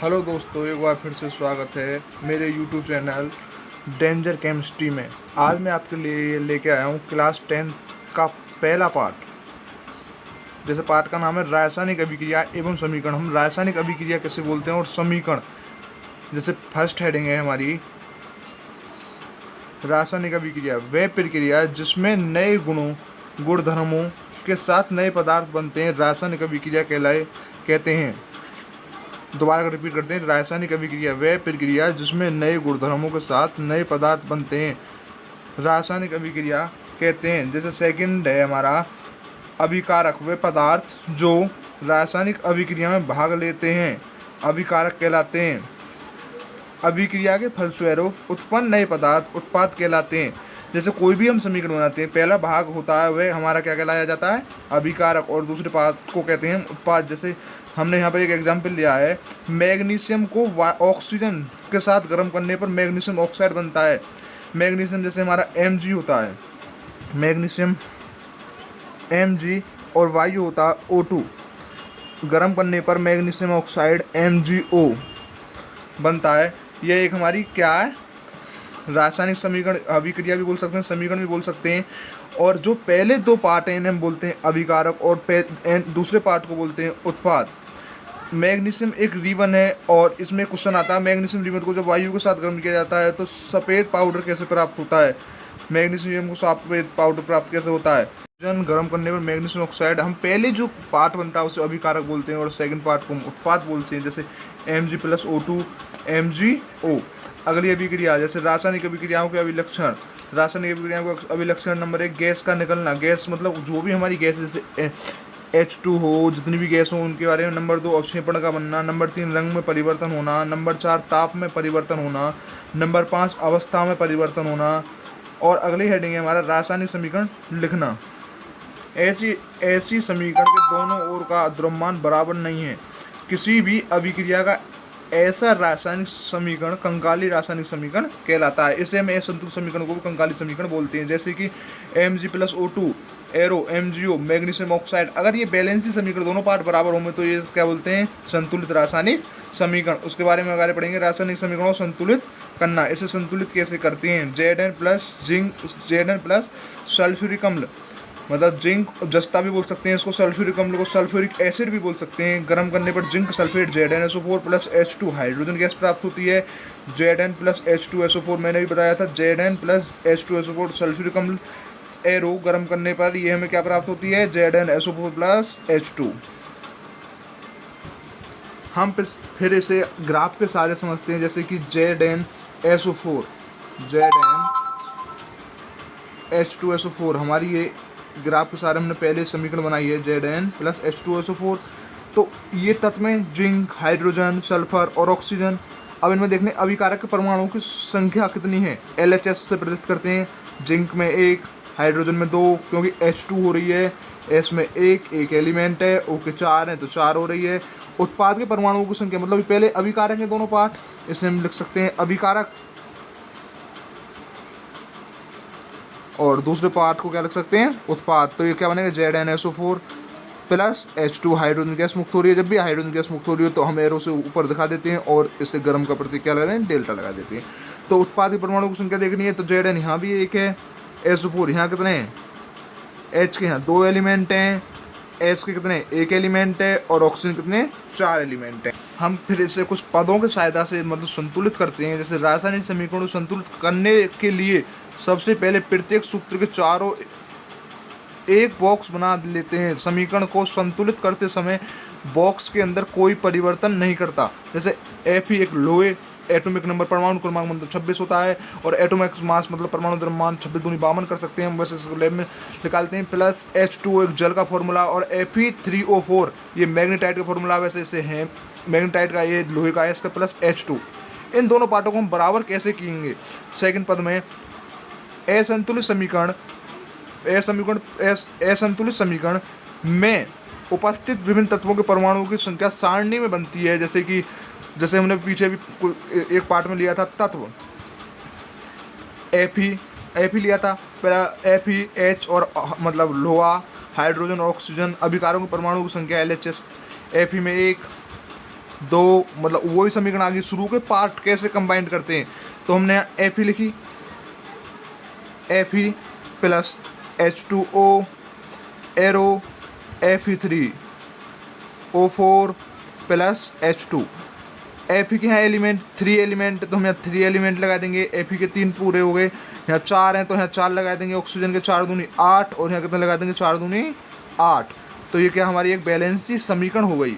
Hello दोस्तों, एक बार फिर से स्वागत है मेरे यूट्यूब चैनल डेंजर केमिस्ट्री में। आज मैं आपके लिए लेके आया हूँ क्लास 10 का पहला पार्ट। जैसे पार्ट का नाम है रासायनिक अभिक्रिया एवं समीकरण। हम रासायनिक अभिक्रिया कैसे बोलते हैं और समीकरण, जैसे फर्स्ट हेडिंग है हमारी रासायनिक अभिक्रिया, वह प्रक्रिया जिसमें नए गुणधर्मों के साथ नए पदार्थ बनते हैं, रासायनिक अभिक्रिया कहते हैं। दोबारा रिपीट करते हैं, रासायनिक अभिक्रिया वह प्रक्रिया जिसमें नए गुणधर्मों के साथ नए पदार्थ बनते हैं, रासायनिक अभिक्रिया कहते हैं। जैसे सेकंड है हमारा अभिकारक, वे पदार्थ जो रासायनिक अभिक्रिया में भाग लेते हैं अभिकारक कहलाते हैं। अभिक्रिया के फलस्वरूप उत्पन्न नए पदार्थ उत्पाद कहलाते हैं। जैसे कोई भी हम समीकरण बनाते हैं, पहला भाग होता है वह हमारा क्या कहलाया जाता है, अभिकारक, और दूसरे पाद को कहते हैं उत्पाद। जैसे हमने यहाँ पर एक एग्जाम्पल लिया है, मैग्नीशियम को ऑक्सीजन के साथ गर्म करने पर मैग्नीशियम ऑक्साइड बनता है। मैग्नीशियम जैसे हमारा Mg होता है, मैग्नीशियम Mg, और वायु होता है O2। गर्म करने पर मैग्नीशियम ऑक्साइड MgO बनता है। यह एक हमारी क्या है, रासायनिक समीकरण, अभिक्रिया भी बोल सकते हैं, समीकरण भी बोल सकते हैं। और जो पहले दो पार्ट हैं इन्हें हम बोलते हैं अभिकारक, और दूसरे पार्ट को बोलते हैं उत्पाद। मैग्नीशियम एक रिबन है, और इसमें क्वेश्चन आता है मैग्नीशियम रिबन को जब वायु के साथ गर्म किया जाता है तो सफ़ेद पाउडर कैसे प्राप्त होता है। मैग्नीशियम को सफ़ेद पाउडर प्राप्त कैसे होता है, गर्म करने पर मैग्नीशियम ऑक्साइड। हम पहले जो पार्ट बनता है उसे अभिकारक बोलते हैं और सेकंड पार्ट को उत्पाद बोलते हैं। जैसे Mg+O2 MgO। अगली अभिक्रिया जैसे रासायनिक अभिक्रियाओं के अभिलक्षण। रासायनिक अभिक्रियाओं का अभिलक्षण नंबर 1, गैस का निकलना। गैस मतलब जो भी हमारी गैस, जैसे H2 हो, जितनी भी गैस हो उनके बारे में। नंबर 2, अवक्षेपण का बनना। नंबर 3, रंग में परिवर्तन होना। नंबर 4, ताप में परिवर्तन होना। नंबर 5, अवस्था में परिवर्तन होना। और अगली हेडिंग है हमारा रासायनिक समीकरण लिखना। ऐसी समीकरण के दोनों ओर का द्रव्यमान बराबर नहीं है। किसी भी अभिक्रिया का ऐसा रासायनिक समीकरण कंकाली रासायनिक समीकरण कहलाता है। इसे हम असंतुलित समीकरण को भी कंकाली समीकरण बोलते हैं। जैसे कि Mg+O2 arrow MgO magnesium oxide, अगर ये बैलेंसी समीकरण दोनों पार्ट बराबर होंगे तो ये क्या बोलते हैं, संतुलित रासायनिक समीकरण। उसके बारे में आगे पढ़ेंगे, रासायनिक समीकरणों को संतुलित करना। इसे संतुलित कैसे करते हैं, Zn+ सल्फ्यूरिक अम्ल, मतलब जिंक जस्ता भी बोल सकते हैं इसको, सल्फ्यूरिक अम्ल को सल्फ्यूरिक एसिड भी बोल सकते हैं। गर्म करने पर zinc sulphate ZnSO4+H2 hydrogen gas प्राप्त होती है। Zn+H2SO4 मैंने भी बताया था, Zn+H2SO4 सल्फ्यूरिक अम्ल एरो गर्म करने पर ये हमें क्या प्राप्त होती है, ZnSO4+H2। हम फिर इसे ग्राफ के सारे समझते हैं। जैसे कि ZnSO4 ZnH2SO4 हमारी ये ग्राफ के सारे हमने पहले समीकरण बनाई है, Zn+H2SO4। तो ये तत्व में जिंक, हाइड्रोजन, सल्फर और ऑक्सीजन। अब इनमें देखने अभिकारक के परमाणुओं की संख्या कितनी है, LHS से प्रदर्शित करते हैं। जिंक में 1, हाइड्रोजन में 2, क्योंकि H2 हो रही है, S में 1 एलिमेंट है, O के 4 हैं तो 4 हो रही है। उत्पाद के परमाणुओं की संख्या, मतलब पहले अभिकारक है दोनों पार्ट, इसे हम लिख सकते हैं अभिकारक, और दूसरे पार्ट को क्या लिख सकते हैं, उत्पाद। तो ये क्या बनेगा, ZnSO4+H2 हाइड्रोजन गैस मुक्त हो रही है। जब भी हाइड्रोजन गैस मुक्त हो रही हो तो हम एरो से ऊपर दिखा देते हैं और इससे गर्म का प्रतीक क्या लगा देते हैं, डेल्टा लगा देते हैं। तो उत्पाद के परमाणु की संख्या देखनी है तो Zn यहाँ भी 1 है, SO4 यहाँ कितने हैं, H के यहाँ 2 एलिमेंट हैं, S के कितने 1 एलिमेंट है, और ऑक्सीजन कितने 4 एलिमेंट हैं। हम फिर इसे कुछ पदों के सहायता से मतलब संतुलित करते हैं। जैसे रासायनिक समीकरण को संतुलित करने के लिए सबसे पहले प्रत्येक सूत्र के चारों एक बॉक्स बना लेते हैं। समीकरण को संतुलित करते समय बॉक्स के अंदर कोई परिवर्तन नहीं करता। जैसे Fe एक लोहे, एटॉमिक नंबर परमाणु क्रमांक मतलब 26 होता है, और एटॉमिक मास मतलब परमाणु द्रव्यमान 26 दूनी 52 कर सकते हैं हम, वैसे लैब में निकालते हैं। प्लस H2O एक जल का फॉर्मूला, और Fe3O4 ये मैग्नेटाइट का फॉर्मूला, वैसे इसे है मैग्नेटाइट का, ये लोहे का इसका, प्लस H2। इन दोनों पार्टों को हम बराबर कैसे किएंगे, सेकंड पद में असंतुलित समीकरण में उपस्थित विभिन्न तत्वों के परमाणुओं की संख्या सारणी में बनती है। जैसे हमने पीछे भी एक पार्ट में लिया था तत्व Fe लिया था, पहला FeH और मतलब लोहा, हाइड्रोजन और ऑक्सीजन। अभिकारकों के परमाणु की संख्या LHS, Fe में 1, दो, मतलब वही समीकरण आगे शुरू के पार्ट कैसे कंबाइंड करते हैं। तो हमने यहाँ Fe लिखी, Fe plus H2O arrow Fe3O4 plus H2। Fe के यहाँ एलिमेंट 3 एलिमेंट, तो हम यहाँ 3 एलिमेंट लगा देंगे। Fe के 3 पूरे हो गए, यहाँ 4 हैं तो यहाँ 4 लगा देंगे। ऑक्सीजन के 4 दूनी 8 और यहाँ कितने लगा देंगे, 4 दूनी 8। तो ये क्या हमारी एक बैलेंसी समीकरण हो गई।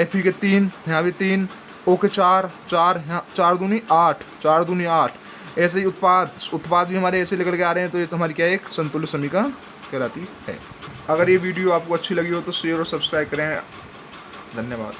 Fe के 3, यहाँ भी 3, O के 4, यहाँ 4 दूनी 8, 4 दूनी 8। ऐसे ही उत्पाद भी हमारे ऐसे लेकर के आ रहे हैं। तो ये तो हमारी क्या एक संतुलित समीकरण कहलाती है। अगर ये वीडियो आपको अच्छी लगी हो तो शेयर और सब्सक्राइब करें। धन्यवाद।